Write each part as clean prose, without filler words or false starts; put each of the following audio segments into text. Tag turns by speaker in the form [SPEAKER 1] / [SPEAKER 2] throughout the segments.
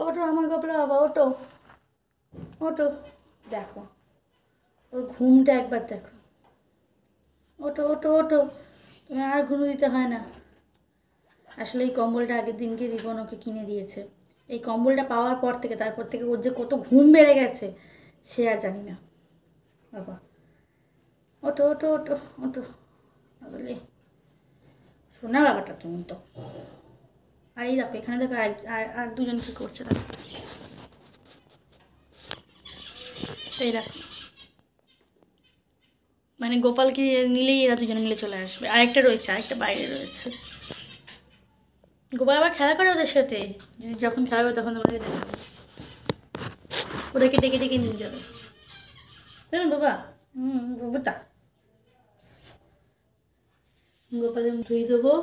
[SPEAKER 1] ওটো আমার গোপাল বাবা, ওটো ওটো। দেখো ওর ঘুমটা একবার দেখো। ওটো ওটো ওটো, তুমি আর ঘুম দিতে হয় না। আসলে এই কম্বলটা আগের দিনকে রিবন ওকে কিনে দিয়েছে। এই কম্বলটা পাওয়ার পর থেকে, তারপর থেকে ওর যে কত ঘুম বেড়ে গেছে সে আর জানি না। বাবা ওটো ওটো ওটো ওটো, বলে শোনা বাবাটা তুমি তো। আর এই দেখো এখানে দেখো আর দুজন কী করছে দেখো। এই দেখো, মানে গোপালকে নিলেই এরা দুজন মিলে চলে আসবে। আরেকটা রয়েছে, আরেকটা বাইরে রয়েছে। গোপাল আবার খেলা করে ওদের সাথে, যদি যখন খেলা করে তখন তোমাকে দেখাবে, ওদেরকে ডেকে ডেকে নিয়ে যাবে, তাই না বাবা? বাবাটা গোপালের ধুয়ে দেবো,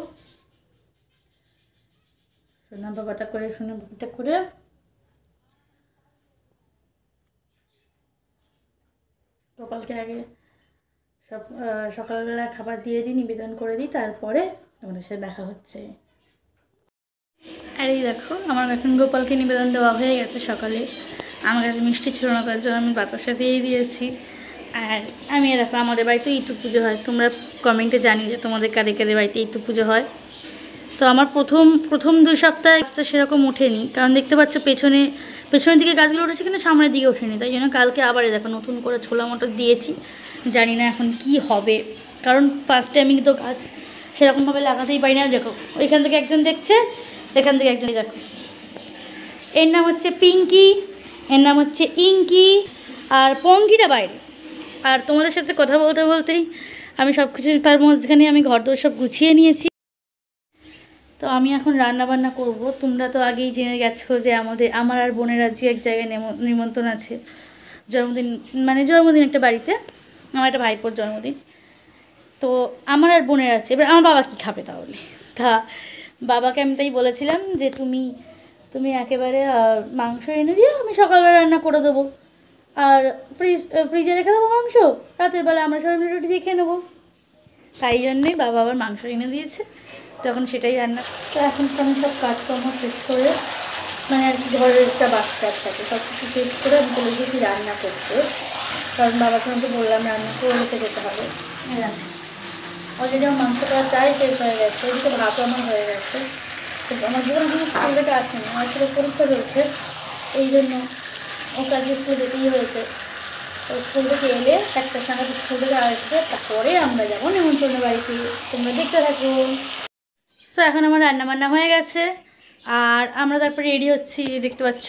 [SPEAKER 1] সোনা বাবাটা করে, সোনা বাবাটা করে। গোপালকে আগে সব সকালবেলা খাবার দিয়ে দিই, নিবেদন করে দিই, তারপরে আমাদের সাথে দেখা হচ্ছে। আর এই দেখো আমার এখন গোপালকে নিবেদন দেওয়া হয়ে গেছে সকালে। আমার কাছে মিষ্টি ছিল না, তার জন্য আমি বাতাসা দিয়েই দিয়েছি। আর আমি দেখো আমাদের বাড়িতে ইতু পুজো হয়, তোমরা কমেন্টে জানি যে তোমাদের কাদের কাদের বাড়িতে ইতু পুজো হয়। তো আমার প্রথম 2 সপ্তাহ গাছটা সেরকম ওঠেনি, কারণ দেখতে পাচ্ছ পেছনের দিকে গাছগুলো উঠেছে কিন্তু সামনের দিকে ওঠেনি। তাই জন্য কালকে আবার দেখো নতুন করে ছোলা মটর দিয়েছি। জানি না এখন কি হবে, কারণ ফার্স্টে আমি তো গাছ সেরকমভাবে লাগাতেই পারি না। দেখো ওইখান থেকে একজন দেখছে, এখান থেকে একজন দেখো। এর নাম হচ্ছে পিঙ্কি, এর নাম হচ্ছে ইঙ্কি, আর পঙ্কিটা বাইরে। আর তোমাদের সাথে কথা বলতে বলতেই আমি সব কিছু তার মাঝখানে আমি ঘরদোর সব গুছিয়ে নিয়েছি। তো আমি এখন রান্না বান্না করব। তোমরা তো আগেই জেনে গেছো যে আমার আর বোনের আজকে এক জায়গায় নিমন্ত্রণ আছে, জন্মদিন একটা বাড়িতে, আমার একটা ভাইপোর জন্মদিন। তো আমার আর বোনের আছে। এবার আমার বাবা কী খাবে তাহলে? তা বাবাকে আমি তাই বলেছিলাম যে তুমি একেবারে মাংস এনে দিও, আমি সকালবেলা রান্না করে দেবো, আর ফ্রিজে রেখে দেবো মাংস, রাতের বেলা আমরা সবাই মিলে রুটি দিয়ে খেয়ে নেবো। তাই জন্যেই বাবা আবার মাংস এনে দিয়েছে, তখন সেটাই রান্না। তো এখন আমি সব কাজকর্ম শেষ করে, মানে আর কি ঘরের একটা বাচ্চা থাকে সব কিছু শেষ করে আমি চলে গিয়েছি রান্না করতে, কারণ বাবাকে আমি তো বললাম রান্না করে রেখে যেতে হবে। অলরেডি আমার মাংসটা চাই শেষ হয়ে গেছে, ওদিকে ভাতও আমার হয়ে গেছে। আমার বোন এখনো স্কুল থেকে আসেনি, আমার ছেলে পরীক্ষা চলছে, এই জন্য ওকে আজকে স্কুলে যেতেই হয়েছে। তো স্কুল থেকে এলে 1টার সময় স্কুল থেকে আসবে, তারপরে আমরা যাবো নিমন্ত্রণের বাড়িতে। তোমরা দেখতে থাকো। তো এখন আমার রান্নাবান্না হয়ে গেছে, আর আমরা তারপরে রেডি হচ্ছি। দেখতে পাচ্ছ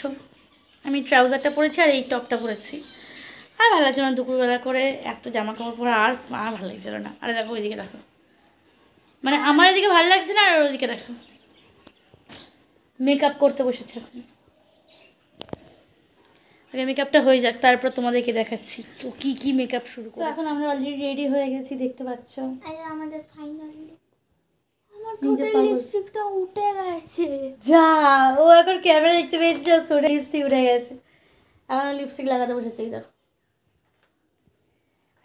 [SPEAKER 1] আমি ট্রাউজারটা পরেছি আর এই টপটা পরেছি। আর ভালো লাগছে না দুপুরবেলা করে এত জামা কাপড় পরে, আর ভালো লাগছিল না। আরে দেখো ওইদিকে দেখো, মানে আমার এদিকে ভালো লাগছে না, আর ওইদিকে দেখো মেকআপ করতে বসেছে এখন। আগে মেকআপটা হয়ে যাক, তারপর তোমাদেরকে দেখাচ্ছি কি কি মেকআপ শুরু করে। এখন আমরা অলরেডি রেডি হয়ে গেছি, দেখতে পাচ্ছ।
[SPEAKER 2] আমাদের ফাইনালি লিপস্টিকটা উঠে গেছে।
[SPEAKER 1] যা, ও এখন ক্যামেরা দেখতে পেয়েছে, ওটা লিপস্টিক উঠে গেছে। এখন লিপস্টিক লাগাতে বসেছে। এই দেখো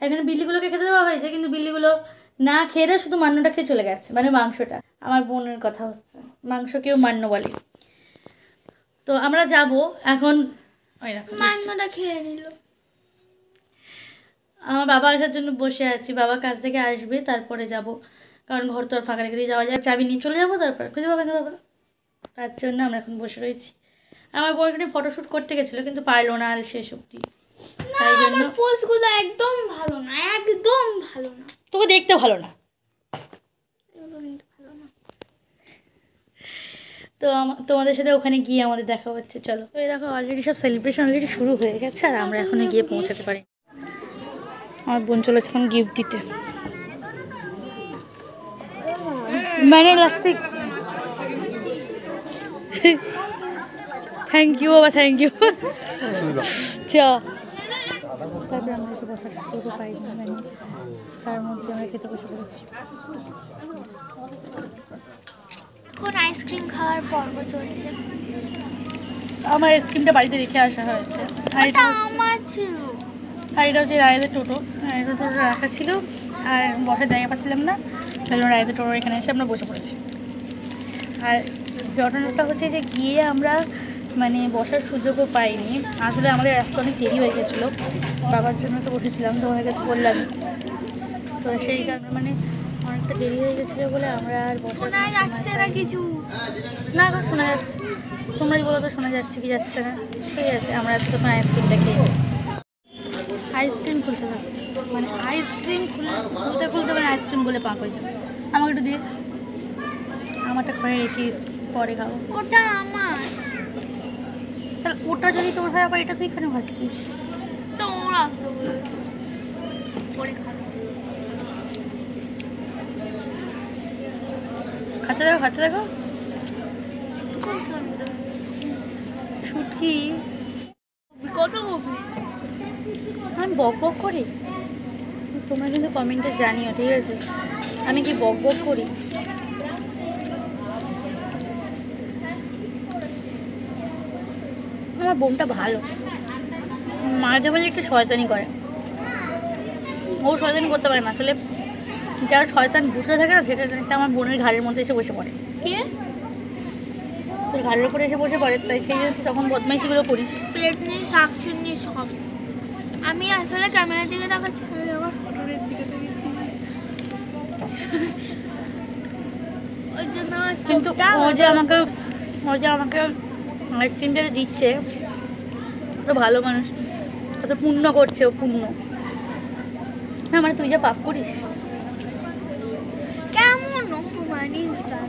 [SPEAKER 1] এখানে বিল্লিগুলোকে খেতে দেওয়া হয়েছে, কিন্তু বিল্লিগুলো না খেয়ে শুধু মান্যটা খেয়ে চলে গেছে, মানে মাংসটা। আমার বোনের কথা হচ্ছে, মাংসকেও মান্য বলে। তো আমরা যাব এখন। ওই দেখো
[SPEAKER 2] মান্যটা খেয়ে নিল।
[SPEAKER 1] আমার বাবা আসার জন্য বসে আছি, বাবা কাজ থেকে আসবে তারপরে যাব, কারণ ঘর তো আর ফাঁকা রেখে দিয়ে যাওয়া যায়, চাবি নিয়ে চলে যাবো, তারপর খুঁজে পাবে না বাবা। তার জন্য আমরা এখন বসে রয়েছি। আমার বোন এখানে ফটোশ্যুট করতে গেছিলো কিন্তু পারলো না আর শেষ অবধি, তাই জন্য।
[SPEAKER 2] পোস্টগুলো একদম ভালো না, একদম ভালো না।
[SPEAKER 1] তোকে দেখতে ভালো না,
[SPEAKER 2] এগুলো কিন্তু ভালো না।
[SPEAKER 1] তো তোমাদের সাথে ওখানে গিয়ে আমাদের দেখা হচ্ছে। চলো। তো এই দেখো অলরেডি সব সেলিব্রেশন অলরেডি শুরু হয়ে গেছে, আর আমরা এখনো গিয়ে পৌঁছাতে পারি। আমার বোন চলেছে এখন গিফট দিতে, মানে লাস্টিক। থ্যাংক ইউ বাবা, থ্যাংক ইউ। চ তারপরে আমরা এসে বসা করতে পারি না, তার মধ্যে আমরা খেতে বসে পড়েছি।
[SPEAKER 2] কোন আইসক্রিম খাওয়ার পর্ব চলছে।
[SPEAKER 1] আমার আইসক্রিমটা বাড়িতে রেখে আসা হয়েছে, আর এটা
[SPEAKER 2] আমার ছিল,
[SPEAKER 1] আর এটা হচ্ছে রায়দের টোটো। টোটো রাখা ছিল, আর বসার জায়গা পাচ্ছিলাম না, তাই জন্য রায়দের টোটো এখানে এসে আমরা বসে পড়েছি। আর ঘটনাটা হচ্ছে যে গিয়ে আমরা মানে বসার সুযোগও পাইনি। আসলে আমাদের আজকে অনেক দেরি হয়ে গেছিলো, বাবার জন্য তো বসেছিলাম, তো অনেক কাছে বললাম। তো সেই কারণে মানে অনেকটা দেরি হয়ে গেছিলো বলে আমরা আর
[SPEAKER 2] শোনা যাচ্ছে না কিছু।
[SPEAKER 1] না এখন শোনা যাচ্ছে, তোমরাই বলো তো শোনা যাচ্ছে কি যাচ্ছে না। ঠিক আছে, আমরা তখন আইসক্রিমটা খেয়ে আইসক্রিম খুলতে থাকবো, মানে আইসক্রিম খুলতে খুলতে মানে আইসক্রিম বলে পাক হয়ে যাবে। আমাকে একটু দিয়ে, আমারটা করে রেখিস, পরে খাবো।
[SPEAKER 2] ওটা আমার।
[SPEAKER 1] তাহলে ওটা যদি তোর হয় আবার এটা তুই এখানে খাচ্ছিস।
[SPEAKER 2] তো রাখতে বলে পরে খাবো।
[SPEAKER 1] খাচ্ছে দেখো শুটকি।
[SPEAKER 2] কত মুভি?
[SPEAKER 1] আমি বক বক করি? তোমরা কিন্তু কমেন্টে জানিও, ঠিক আছে, আমি কি বক বক করি? আমার বোনটা ভালো, মাঝে মাঝে একটু শয়তানি করে। ও শয়তানি করতে পারে না আসলে, যারা শয়তান বুঝে থাকে না, সেটা একটা আমার বোনের ঘাড়ের মধ্যে এসে বসে পড়ে।
[SPEAKER 2] কে?
[SPEAKER 1] তোর ঘাড়ের উপরে এসে বসে পড়ে, তাই সেই জন্য তুই তখন বদমাইশিগুলো করিস।
[SPEAKER 2] পেট নেই, শাকচুন্নি সব। আমি আসলে ক্যামেরার দিকে তাকাচ্ছি, আমি আমার ফটোর দিকে তাকাচ্ছি। ওই জন্য আমার
[SPEAKER 1] কিন্তু
[SPEAKER 2] চোখটা
[SPEAKER 1] ও যে আমাকে আইসক্রিমটা দিচ্ছে, কত ভালো মানুষ, কত পুণ্য করছে ও, পুণ্য না মানে তুই যা পাপ করিস।
[SPEAKER 2] কেমন অপমান ইনসান।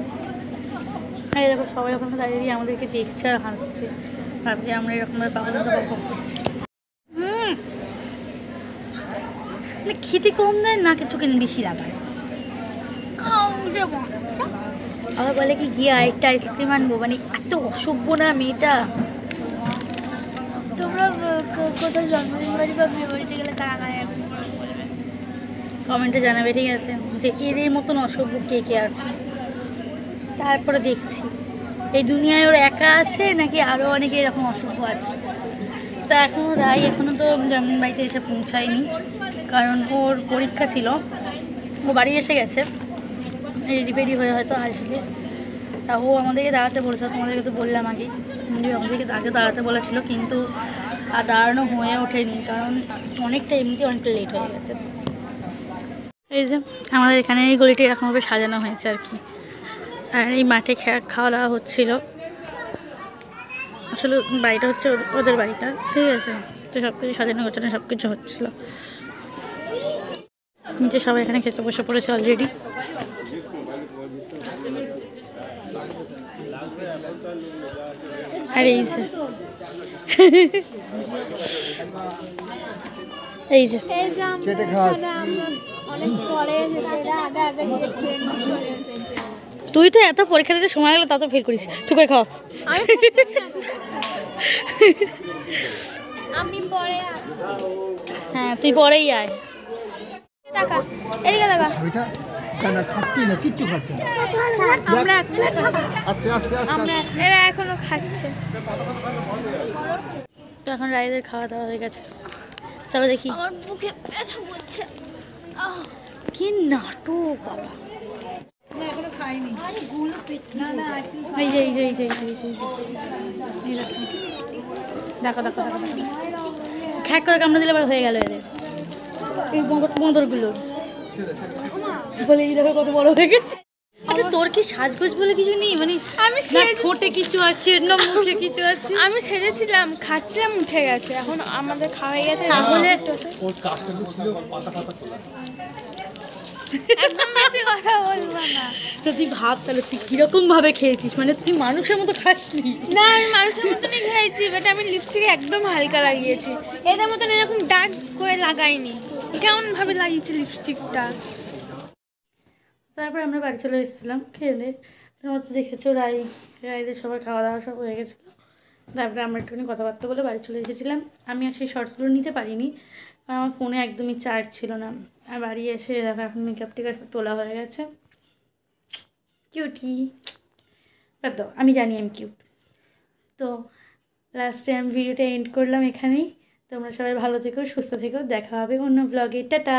[SPEAKER 1] এই দেখো সবাই ওখানে দাঁড়িয়ে আমাদেরকে দেখছে আর হাসছে, ভাবছি আমরা এরকমভাবে পাগল পাপ করছি। মানে খেতে কম দেয় না, কিছু কেন বেশি লাগায়।
[SPEAKER 2] খাও দেবো।
[SPEAKER 1] আবার বলে কি গিয়ে আরেকটা আইসক্রিম আনবো, মানে এত অসভ্য না মেয়েটা।
[SPEAKER 2] তোমরা কোথাও জন্মদিন বাড়ি বা বিয়ে বাড়িতে গেলে কারা কারা এরকম বলবে?
[SPEAKER 1] কমেন্টে জানাবে, ঠিক আছে, যে এদের মতন অসভ্য কে কে আছে। তারপরে দেখছি এই দুনিয়ায় ওর একা আছে নাকি আরও অনেকে এরকম অসভ্য আছে। তা এখনও রাই এখনও তো জন্মদিন বাড়িতে এসে পৌঁছায়নি, কারণ ওর পরীক্ষা ছিল। ও বাড়ি এসে গেছে, রেডি ফেডি হয়ে হয়তো আসবে। তা ও আমাদেরকে দাঁড়াতে বলেছিল, তোমাদেরকে তো বললাম আগে যে আমাদেরকে আগে দাঁড়াতে বলেছিল, কিন্তু আর দাঁড়ানো হয়ে ওঠেনি, কারণ অনেকটা এমনিতে অনেকটা লেট হয়ে গেছে। এই যে আমাদের এখানে এই গলিটি এরকমভাবে সাজানো হয়েছে আর কি, আর এই মাঠে খাওয়া দাওয়া হচ্ছিল। আসলে বাড়িটা হচ্ছে ওদের বাড়িটা, ঠিক আছে, তো সব কিছু সাজানো গোছানো সব কিছু হচ্ছিলো। নিচে সবাই এখানে খেতে বসে পড়েছে অলরেডি। আর এই যে এই যে
[SPEAKER 2] অনেক পরে এসেছে, এরা আগে আগে গিয়ে খেয়ে নিয়ে চলে এসেছে।
[SPEAKER 1] তুই তো এত পরীক্ষা দিতে সময় গেলো তত ফের করিস, তুই করে খাও।
[SPEAKER 2] আমি পরে
[SPEAKER 1] হ্যাঁ তুই পরেই আয়।
[SPEAKER 2] টাকা এদিকে টাকা
[SPEAKER 3] ওইটা কেন খাচ্ছি না, কিচ্ছু খাচ্ছি না।
[SPEAKER 2] আমরা
[SPEAKER 3] আস্তে আস্তে আস্তে
[SPEAKER 2] আমরা এরা এখনো খাচ্ছে।
[SPEAKER 1] তো এখন রাইদের খাওয়া দাওয়া হয়ে গেছে, চলো দেখি।
[SPEAKER 2] আমার বুকে ব্যথা করছে।
[SPEAKER 1] কি নাটক বাবা।
[SPEAKER 4] এখনো খাইনি। না না
[SPEAKER 1] এই যে এই যে এই যে এই যে এই যে এই দেখো দেখো দেখো দেখো খ্যাক করে কামড়ে দিলে আবার হয়ে গেল এদের এই বঁদরগুলো বলে এই দেখো কত বড় হয়ে গেছে। আচ্ছা তোর কি সাজগোজ বলে কিছু নেই, মানে
[SPEAKER 2] আমি
[SPEAKER 1] না ঠোঁটে কিছু আছে না মুখে কিছু আছে?
[SPEAKER 2] আমি সেজেছিলাম, খাচ্ছিলাম, উঠে গেছে। এখন আমাদের খাওয়া হয়ে গেছে,
[SPEAKER 1] তাহলে
[SPEAKER 2] একদম বেশি কথা বলবো না।
[SPEAKER 1] তো তুই ভাব তাহলে তুই কিরকম ভাবে খেয়েছিস, মানে তুই মানুষের মতো খাসনি।
[SPEAKER 2] না আমি মানুষের মতনই খেয়েছি, বাট আমি লিপস্টিক একদম হালকা লাগিয়েছি, এদের মতন এরকম ডার্ক করে লাগাইনি। কেমন ভাবে লাগিয়েছি লিপস্টিকটা।
[SPEAKER 1] তারপর আমরা বাড়ি চলে এসেছিলাম খেলে, তোমরা তো দেখেছো রাইদের সবার খাওয়া দাওয়া সব হয়ে গেছিলো। তারপরে আমরা একটুখানি কথাবার্তা বলে বাড়ি চলে এসেছিলাম। আমি আর সেই শর্টসগুলো নিতে পারিনি, কারণ আমার ফোনে একদমই চার্জ ছিল না। আর বাড়ি এসে দেখো এখন মেকআপ টেকআপ তোলা হয়ে গেছে, কিউটি তো আমি জানি আমি কিউট। তো লাস্টে আমি ভিডিওটা এন্ড করলাম এখানেই। তোমরা সবাই ভালো থেকো, সুস্থ থেকো, দেখা হবে অন্য ব্লগে। টাটা।